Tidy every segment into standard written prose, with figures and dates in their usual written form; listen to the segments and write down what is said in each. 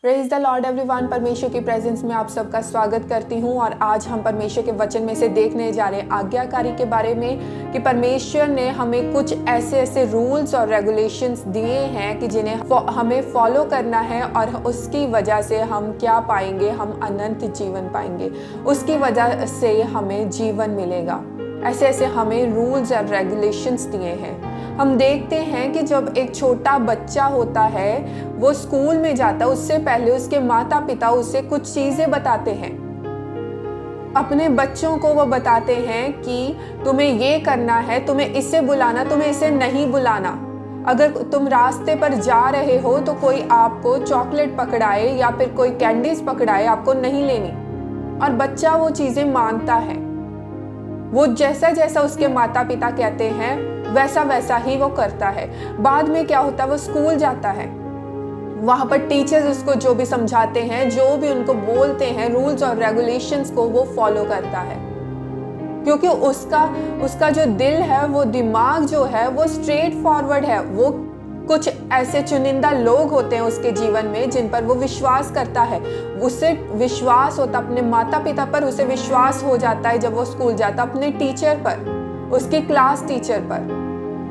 Praise the Lord everyone. परमेश्वर की presence में आप सबका स्वागत करती हूँ और आज हम परमेश्वर के वचन में से देखने जा रहे हैं आज्ञाकारी के बारे में कि परमेश्वर ने हमें कुछ ऐसे रूल्स और रेगुलेशंस दिए हैं कि जिन्हें हमें फॉलो करना है और उसकी वजह से हम क्या पाएंगे, हम अनंत जीवन पाएंगे, उसकी वजह से हमें जीवन मिलेगा। ऐसे हमें रूल्स और रेगुलेशंस दिए हैं। हम देखते हैं कि जब एक छोटा बच्चा होता है वो स्कूल में जाता है, उससे पहले उसके माता पिता उसे कुछ चीजें बताते हैं। अपने बच्चों को वो बताते हैं कि तुम्हें ये करना है, तुम्हें इसे बुलाना, तुम्हें इसे नहीं बुलाना। अगर तुम रास्ते पर जा रहे हो तो कोई आपको चॉकलेट पकड़ाए या फिर कोई कैंडीज पकड़ाए, आपको नहीं लेनी। और बच्चा वो चीजें मानता है। वो जैसा जैसा उसके माता पिता कहते हैं वैसा ही वो करता है। बाद में क्या होता है, वो स्कूल जाता है, वहां पर टीचर्स उसको जो भी समझाते हैं, जो भी उनको बोलते हैं, रूल्स और रेगुलेशंस को वो फॉलो करता है, क्योंकि उसका जो दिल है, वो दिमाग जो है वो स्ट्रेट फॉरवर्ड है। वो कुछ ऐसे चुनिंदा लोग होते हैं उसके जीवन में जिन पर वो विश्वास करता है। उसे विश्वास होता अपने माता पिता पर, उसे विश्वास हो जाता है जब वो स्कूल जाता अपने टीचर पर, उसकी क्लास टीचर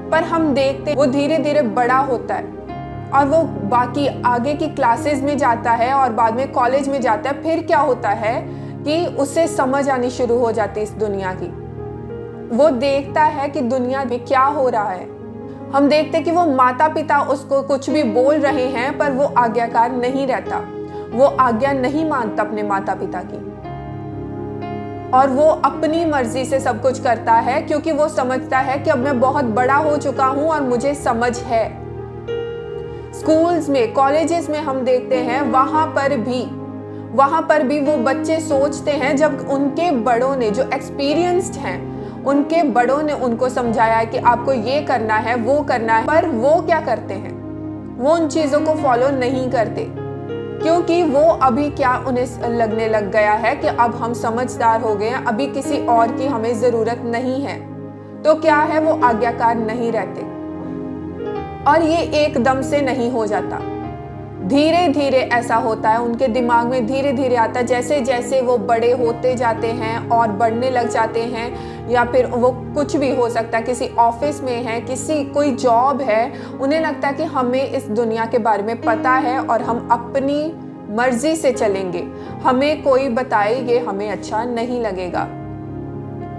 पर हम देखते हैं वो धीरे धीरे बड़ा होता है और वो बाकी आगे की क्लासेस में जाता है और बाद में कॉलेज में जाता है। फिर क्या होता है कि उसे समझ आनी शुरू हो जाती है इस दुनिया की। वो देखता है कि दुनिया में क्या हो रहा है। हम देखते हैं कि वो माता पिता उसको कुछ भी बोल रहे हैं पर वो आज्ञाकार नहीं रहता, वो आज्ञा नहीं मानता अपने माता पिता की और वो अपनी मर्जी से सब कुछ करता है, क्योंकि वो समझता है कि अब मैं बहुत बड़ा हो चुका हूं और मुझे समझ है। स्कूल्स में, कॉलेजेस में हम देखते हैं वहां पर भी वो बच्चे सोचते हैं, जब उनके बड़ों ने, जो एक्सपीरियंस्ड हैं, उनके बड़ों ने उनको समझाया है कि आपको ये करना है, वो करना है, पर वो क्या करते हैं, वो उन चीजों को फॉलो नहीं करते, क्योंकि वो अभी क्या उन्हें लगने लग गया है कि अब हम समझदार हो गए हैं, अभी किसी और की हमें जरूरत नहीं है। तो क्या है, वो आज्ञाकार नहीं रहते। और ये एकदम से नहीं हो जाता, धीरे धीरे ऐसा होता है। उनके दिमाग में धीरे धीरे आता है, जैसे जैसे वो बड़े होते जाते हैं और बढ़ने लग जाते हैं, या फिर वो कुछ भी हो सकता है, किसी ऑफिस में है, कोई जॉब है, उन्हें लगता है कि हमें इस दुनिया के बारे में पता है और हम अपनी मर्जी से चलेंगे, हमें कोई बताए ये हमें अच्छा नहीं लगेगा।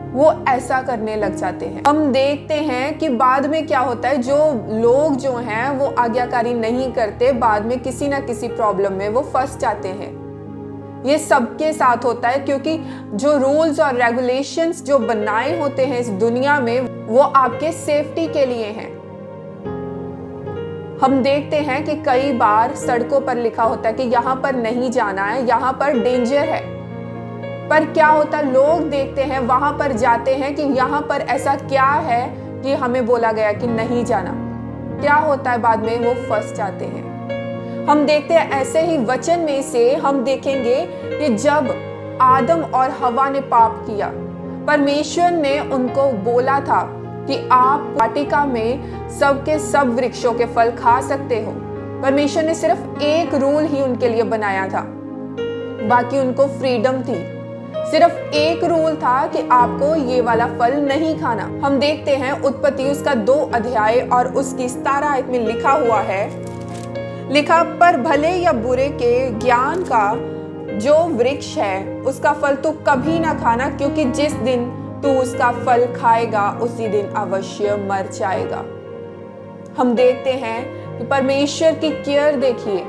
वो ऐसा करने लग जाते हैं। हम देखते हैं कि बाद में क्या होता है, जो लोग जो हैं वो आज्ञाकारी नहीं करते, बाद में किसी ना किसी प्रॉब्लम में वो फंस जाते हैं। ये सबके साथ होता है, क्योंकि जो रूल्स और रेगुलेशंस जो बनाए होते हैं इस दुनिया में, वो आपके सेफ्टी के लिए हैं। हम देखते हैं कि कई बार सड़कों पर लिखा होता है कि यहाँ पर नहीं जाना है, यहाँ पर डेंजर है, पर क्या होता है, लोग देखते हैं, वहां पर जाते हैं कि यहाँ पर ऐसा क्या है कि हमें बोला गया कि नहीं जाना। क्या होता है, बाद में वो फंस जाते हैं। हम देखते हैं ऐसे ही वचन में से हम देखेंगे कि जब आदम और हवा ने पाप किया, परमेश्वर ने उनको बोला था कि आप वाटिका में सबके सब वृक्षों के फल खा सकते हो। परमेश्वर ने सिर्फ एक रूल ही उनके लिए बनाया था, बाकी उनको फ्रीडम थी। सिर्फ एक रूल था कि आपको ये वाला फल नहीं खाना। हम देखते हैं उत्पत्ति उसका 2 अध्याय और उसकी 17 आयत में लिखा हुआ है, लिखा, पर भले या बुरे के ज्ञान का जो वृक्ष है उसका फल तू कभी ना खाना, क्योंकि जिस दिन तू उसका फल खाएगा उसी दिन अवश्य मर जाएगा। हम देखते हैं कि परमेश्वर की केयर देखिए,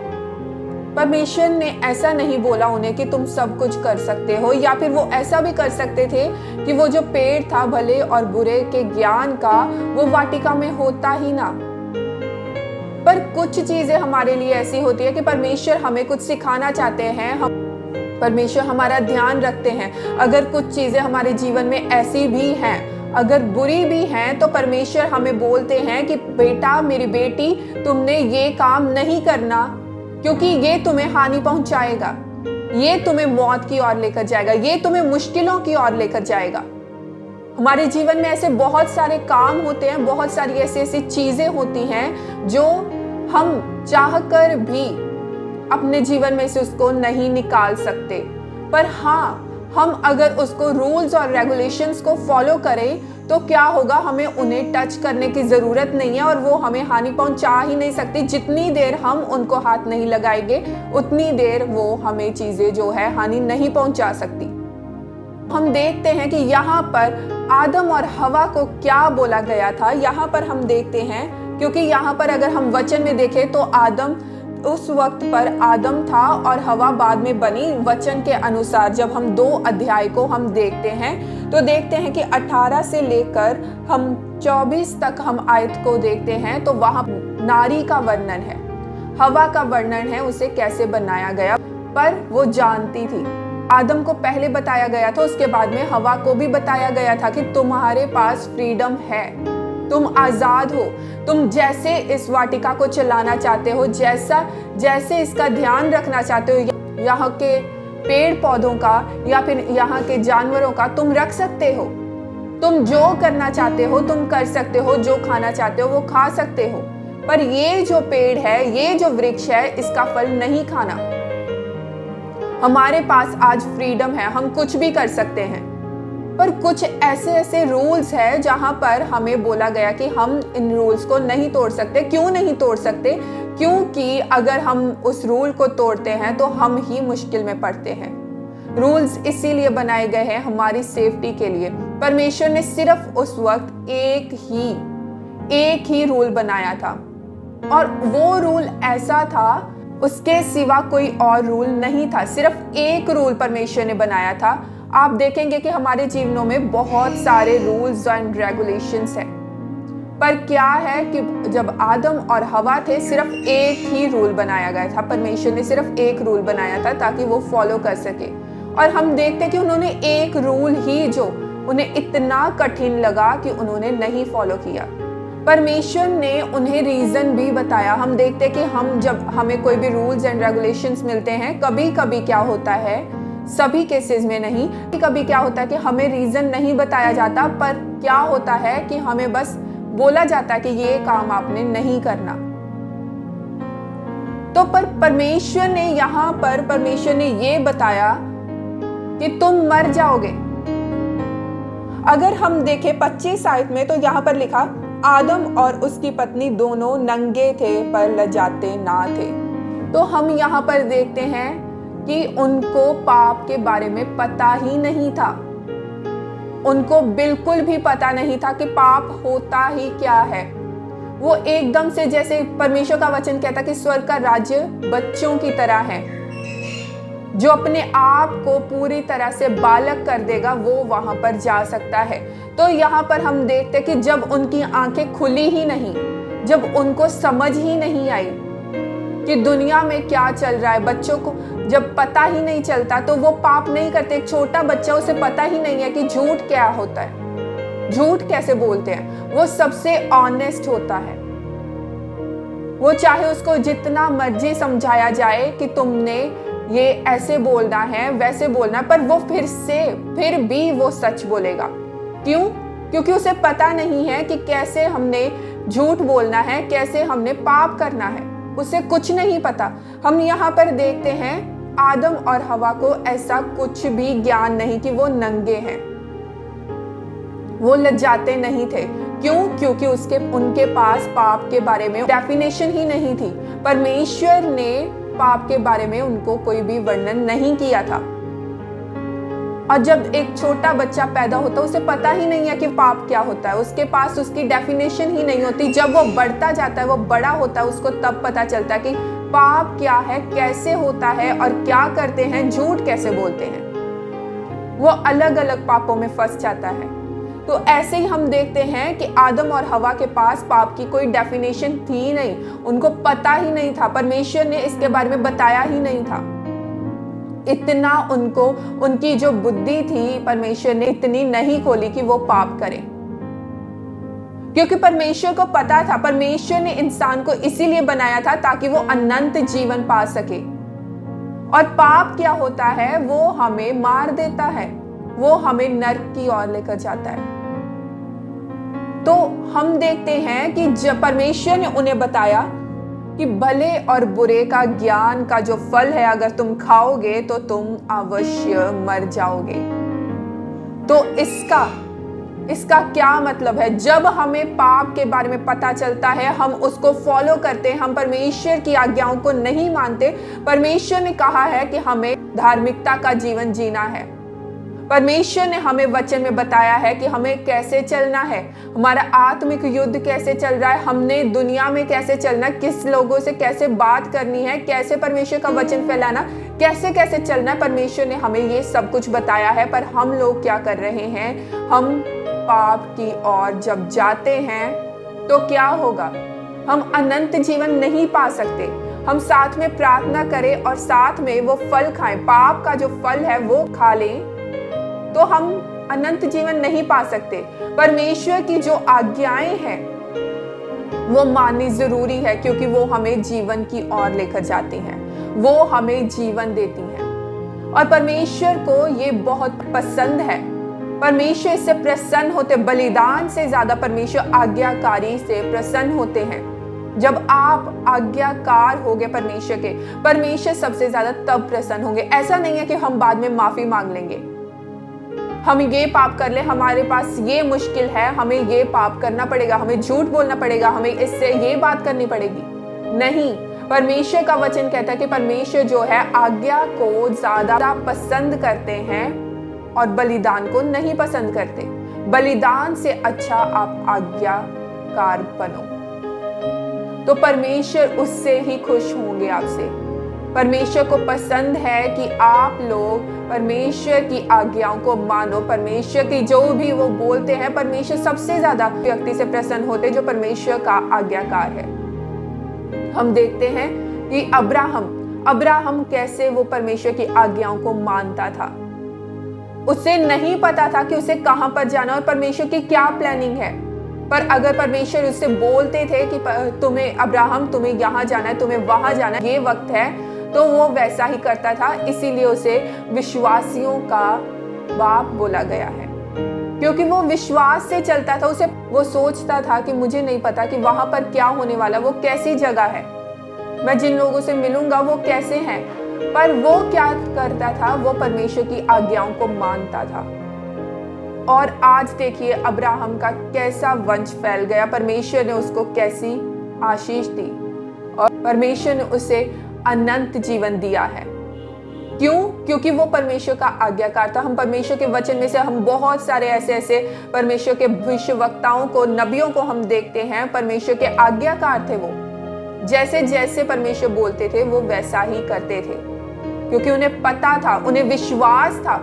परमेश्वर ने ऐसा नहीं बोला उन्हें कि तुम सब कुछ कर सकते हो, या फिर वो ऐसा भी कर सकते थे कि वो जो पेड़ था भले और बुरे के ज्ञान का, वो वाटिका में होता ही ना। पर कुछ चीजें हमारे लिए ऐसी होती है कि परमेश्वर हमें कुछ सिखाना चाहते हैं, परमेश्वर हमारा ध्यान रखते हैं। अगर कुछ चीजें हमारे जीवन में ऐसी भी हैं, अगर बुरी भी हैं, तो परमेश्वर हमें बोलते हैं कि बेटा, मेरी बेटी, तुमने ये काम नहीं करना, क्योंकि ये तुम्हें हानि पहुंचाएगा, ये तुम्हें मौत की ओर लेकर जाएगा, ये तुम्हें मुश्किलों की ओर लेकर जाएगा। हमारे जीवन में ऐसे बहुत सारे काम होते हैं, बहुत सारी ऐसी चीजें होती हैं जो हम चाहकर भी अपने जीवन में से उसको नहीं निकाल सकते। पर हाँ, हम अगर उसको रूल्स और रेगुलेशंस को फॉलो करें तो क्या होगा, हमें उन्हें टच करने की ज़रूरत नहीं है और वो हमें हानि पहुंचा ही नहीं सकती। जितनी देर हम उनको हाथ नहीं लगाएंगे उतनी देर वो हमें चीज़ें जो है हानि नहीं पहुंचा सकती। हम देखते हैं कि यहाँ पर आदम और हवा को क्या बोला गया था। यहाँ पर हम देखते हैं, क्योंकि यहाँ पर अगर हम वचन में देखें तो आदम उस वक्त पर आदम था और हवा बाद में बनी। वचन के अनुसार जब हम 2 अध्याय को हम देखते हैं तो देखते हैं कि 18 से लेकर हम 24 तक हम आयत को देखते हैं तो वहां नारी का वर्णन है, हवा का वर्णन है, उसे कैसे बनाया गया। पर वो जानती थी, आदम को पहले बताया गया था, उसके बाद में हवा को भी बताया गया था कि तुम्हारे पास फ्रीडम है, तुम आजाद हो, तुम जैसे इस वाटिका को चलाना चाहते हो, जैसे इसका ध्यान रखना चाहते हो, यहाँ के पेड़ पौधों का या फिर यहाँ के जानवरों का तुम रख सकते हो। तुम जो करना चाहते हो तुम कर सकते हो, जो खाना चाहते हो वो खा सकते हो। पर ये जो पेड़ है, ये जो वृक्ष है, इसका फल नहीं खाना। हमारे पास आज फ्रीडम है, हम कुछ भी कर सकते हैं। पर कुछ ऐसे रूल्स है जहां पर हमें बोला गया कि हम इन रूल्स को नहीं तोड़ सकते। क्यों नहीं तोड़ सकते? क्योंकि अगर हम उस रूल को तोड़ते हैं तो हम ही मुश्किल में पड़ते हैं। रूल्स इसीलिए बनाए गए हैं हमारी सेफ्टी के लिए। परमेश्वर ने सिर्फ उस वक्त एक ही रूल बनाया था और वो रूल ऐसा था, उसके सिवा कोई और रूल नहीं था। सिर्फ एक रूल परमेश्वर ने बनाया था। आप देखेंगे कि हमारे जीवनों में बहुत सारे रूल्स एंड रेगुलेशंस हैं, पर क्या है कि जब आदम और हवा थे सिर्फ एक ही रूल बनाया गया था। परमेश्वर ने सिर्फ एक रूल बनाया था ताकि वो फॉलो कर सके। और हम देखते हैं कि उन्होंने एक रूल ही जो उन्हें इतना कठिन लगा कि उन्होंने नहीं फॉलो किया। परमेश्वर ने उन्हें रीजन भी बताया। हम देखते हैं कि हम जब हमें कोई भी रूल्स एंड रेगुलेशंस मिलते हैं, कभी कभी क्या होता है, सभी केसेस में नहीं, कभी क्या होता है कि हमें रीजन नहीं बताया जाता, पर क्या होता है कि हमें बस बोला जाता है कि ये काम आपने नहीं करना। तो पर परमेश्वर ने यहाँ पर परमेश्वर ने ये बताया कि तुम मर जाओगे। अगर हम देखें 25 आयत में तो यहाँ पर लिखा, आदम और उसकी पत्नी दोनों नंगे थे पर लजाते ना थे। तो हम यहाँ पर देखते हैं कि उनको पाप के बारे में पता ही नहीं था। उनको बिल्कुल भी पता नहीं था कि पाप होता ही क्या है। वो एकदम से, जैसे परमेश्वर का वचन कहता कि स्वर्ग का राज्य बच्चों की तरह है, जो अपने आप को पूरी तरह से बालक कर देगा वो वहां पर जा सकता है। तो यहाँ पर हम देखते कि जब उनकी आंखें खुली ही नहीं, जब उनको समझ ही नहीं आई कि दुनिया में क्या चल रहा है, बच्चों को जब पता ही नहीं चलता तो वो पाप नहीं करते। एक छोटा बच्चा, उसे पता ही नहीं है कि झूठ क्या होता है, झूठ कैसे बोलते हैं। वो सबसे ऑनेस्ट होता है। वो चाहे उसको जितना मर्जी समझाया जाए कि तुमने ये ऐसे बोलना है, वैसे बोलना, पर वो फिर भी वो सच बोलेगा। क्यों? क्योंकि उसे पता नहीं है कि कैसे हमने झूठ बोलना है, कैसे हमने पाप करना है। उसे कुछ नहीं पता। हम यहाँ पर देखते हैं आदम और हवा को ऐसा कुछ भी ज्ञान नहीं कि वो नंगे हैं, वो लज्जाते नहीं थे। क्यों? क्योंकि उनके पास पाप के बारे में डेफिनेशन ही नहीं थी। परमेश्वर ने पाप के बारे में उनको कोई भी वर्णन नहीं किया था। और जब एक छोटा बच्चा पैदा होता है उसे पता ही नहीं है कि पाप क्या होता है, उसके पास उसकी डेफिनेशन ही नहीं होती। जब वो बढ़ता जाता है, वो बड़ा होता है, उसको तब पता चलता है कि पाप क्या है, कैसे होता है और क्या करते हैं, झूठ कैसे बोलते हैं। वो अलग अलग पापों में फंस जाता है। तो ऐसे ही हम देखते हैं कि आदम और हवा के पास पाप की कोई डेफिनेशन थी नहीं, उनको पता ही नहीं था। परमेश्वर ने इसके बारे में बताया ही नहीं था। इतना उनको, उनकी जो बुद्धि थी, परमेश्वर ने इतनी नहीं खोली कि वो पाप करें, क्योंकि परमेश्वर को पता था। परमेश्वर ने इंसान को इसीलिए बनाया था ताकि वो अनंत जीवन पा सके। और पाप क्या होता है? वो हमें मार देता है, वो हमें नरक की ओर लेकर जाता है। तो हम देखते हैं कि जब परमेश्वर ने उन्हें बताया कि भले और बुरे का ज्ञान का जो फल है अगर तुम खाओगे तो तुम अवश्य मर जाओगे। तो इसका क्या मतलब है? जब हमें पाप के बारे में पता चलता है, हम उसको फॉलो करते हैं, हम परमेश्वर की आज्ञाओं को नहीं मानते। परमेश्वर ने कहा है कि हमें धार्मिकता का जीवन जीना है। परमेश्वर ने हमें वचन में बताया है कि हमें कैसे चलना है, हमारा आत्मिक युद्ध कैसे चल रहा है, हमने दुनिया में कैसे चलना, किस लोगों से कैसे बात करनी है, कैसे परमेश्वर का वचन फैलाना, कैसे कैसे चलना है। परमेश्वर ने हमें ये सब कुछ बताया है। पर हम लोग क्या कर रहे हैं? हम पाप की ओर जब जाते हैं तो क्या होगा? हम अनंत जीवन नहीं पा सकते। हम साथ में प्रार्थना करें और साथ में वो फल खाएं, पाप का जो फल है वो खा लें, तो हम अनंत जीवन नहीं पा सकते। परमेश्वर की जो आज्ञाएं हैं वो माननी जरूरी है, क्योंकि वो हमें जीवन की ओर लेकर जाती हैं, वो हमें जीवन देती हैं। और परमेश्वर को ये बहुत पसंद है। परमेश्वर इससे प्रसन्न होते, बलिदान से ज्यादा परमेश्वर आज्ञाकारी से प्रसन्न होते हैं। जब आप आज्ञाकार होगे परमेश्वर के, परमेश्वर सबसे ज्यादा तब प्रसन्न होंगे। ऐसा नहीं है कि हम बाद में माफी मांग लेंगे, हम ये पाप कर ले, हमारे पास ये मुश्किल है, हमें ये पाप करना पड़ेगा, हमें झूठ बोलना पड़ेगा, हमें इससे ये बात करनी पड़ेगी। नहीं, परमेश्वर का वचन कहता है कि परमेश्वर जो है आज्ञा को ज्यादा पसंद करते हैं और बलिदान को नहीं पसंद करते। बलिदान से अच्छा आप आज्ञाकार बनो, तो परमेश्वर उससे ही खुश होंगे आपसे। परमेश्वर को पसंद है कि आप लोग परमेश्वर की आज्ञाओं को मानो। परमेश्वर की जो भी वो बोलते हैं, परमेश्वर सबसे ज्यादा व्यक्ति से प्रसन्न होते जो परमेश्वर का आज्ञाकार है। हम देखते हैं कि अब्राहम कैसे वो परमेश्वर की आज्ञाओं को मानता था। उसे नहीं पता था कि उसे कहां पर जाना और परमेश्वर की क्या प्लानिंग है। पर अगर परमेश्वर उससे बोलते थे कि अब्राहम तुम्हें यहाँ जाना है, तुम्हें वहां जाना है, ये वक्त है, तो वो वैसा ही करता था। इसीलिए उसे विश्वासियों का बाप बोला गया है, क्योंकि वो विश्वास से चलता था। वो सोचता था कि मुझे नहीं पता कि वहां पर क्या होने वाला, वो कैसी जगह है, मैं जिन लोगों से मिलूंगा वो कैसे हैं। पर वो क्या करता था? वो परमेश्वर की आज्ञाओं को मानता था। और आज देखिए अब्राहम का कैसा वंश फैल गया, परमेश्वर ने उसको कैसी आशीष दी और परमेश्वर ने उसे अनंत जीवन दिया है। क्यों? क्योंकि वो परमेश्वर का आज्ञाकार था। हम परमेश्वर के वचन में से हम बहुत सारे ऐसे परमेश्वर के भविष्यवक्ताओं को, नबियों को हम देखते हैं, परमेश्वर के आज्ञाकार थे। वो जैसे जैसे परमेश्वर बोलते थे वो वैसा ही करते थे, क्योंकि उन्हें पता था, उन्हें विश्वास था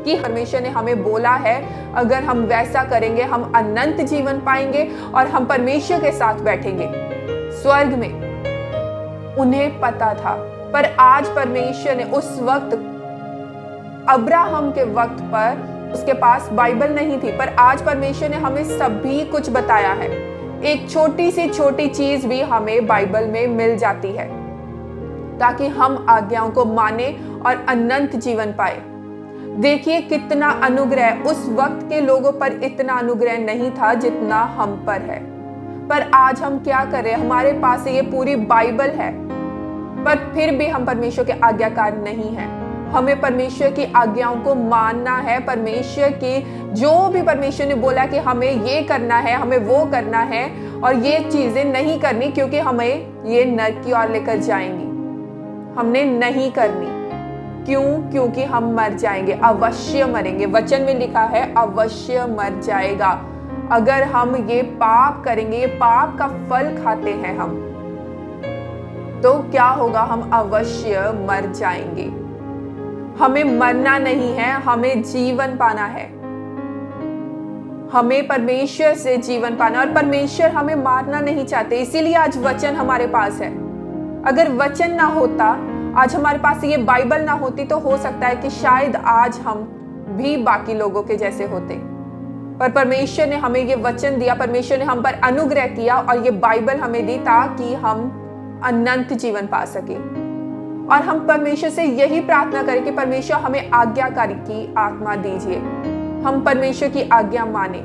कि परमेश्वर ने हमें बोला है, अगर हम वैसा करेंगे हम अनंत जीवन पाएंगे और हम परमेश्वर के साथ बैठेंगे स्वर्ग में। उन्हें पता था। पर आज परमेश्वर ने उस वक्त, अब्राहम के वक्त पर उसके पास बाइबल नहीं थी, पर आज परमेश्वर ने हमें सभी कुछ बताया है। एक छोटी से छोटी चीज भी हमें बाइबल में मिल जाती है, ताकि हम आज्ञाओं को माने और अनंत जीवन पाए। देखिए कितना अनुग्रह, उस वक्त के लोगों पर इतना अनुग्रह नहीं था जितना हम पर है। पर आज हम क्या कर रहे हैं? हमारे पास ये पूरी बाइबल है, पर फिर भी हम परमेश्वर के आज्ञाकार नहीं हैं। हमें परमेश्वर की आज्ञाओं को मानना है। परमेश्वर की जो भी परमेश्वर ने बोला कि हमें ये करना है, हमें वो करना है, और ये चीजें नहीं करनी क्योंकि हमें ये नरक की ओर लेकर जाएंगी, हमने नहीं करनी। क्यों? क्योंकि हम मर जाएंगे, अवश्य मरेंगे। वचन में लिखा है अवश्य मर जाएगा। अगर हम ये पाप करेंगे, ये पाप का फल खाते हैं हम, तो क्या होगा? हम अवश्य मर जाएंगे। हमें मरना नहीं है, हमें जीवन पाना है। हमें परमेश्वर से जीवन पाना, और परमेश्वर हमें मारना नहीं चाहते। इसीलिए आज वचन हमारे पास है। अगर वचन ना होता, आज हमारे पास ये बाइबल ना होती, तो हो सकता है कि शायद आज हम भी बाकी लोगों के जैसे होते। पर परमेश्वर ने हमें ये वचन दिया, परमेश्वर ने हम पर अनुग्रह किया और ये बाइबल हमें दी ताकि हम अनंत जीवन पा सके। और हम परमेश्वर से यही प्रार्थना करें कि परमेश्वर हमें आज्ञाकारी की आत्मा दीजिए, हम परमेश्वर की आज्ञा माने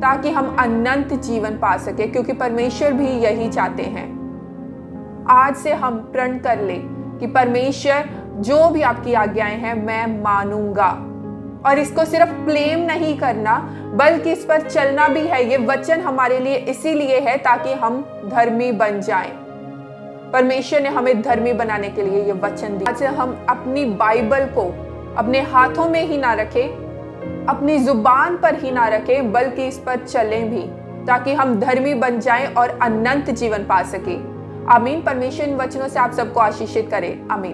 ताकि हम अनंत जीवन पा सके, क्योंकि परमेश्वर भी यही चाहते हैं। आज से हम प्रण कर ले कि परमेश्वर जो भी आपकी आज्ञाएं हैं मैं मानूंगा, और इसको सिर्फ क्लेम नहीं करना बल्कि इस पर चलना भी है। ये वचन हमारे लिए इसीलिए है ताकि हम धर्मी बन जाएं। परमेश्वर ने हमें धर्मी बनाने के लिए ये वचन दिया। आज हम अपनी बाइबल को अपने हाथों में ही ना रखें, अपनी जुबान पर ही ना रखें, बल्कि इस पर चलें भी, ताकि हम धर्मी बन जाएं और अनंत जीवन पा सकें। आमीन। परमेश्वर इन वचनों से आप सबको आशीषित करे। आमीन।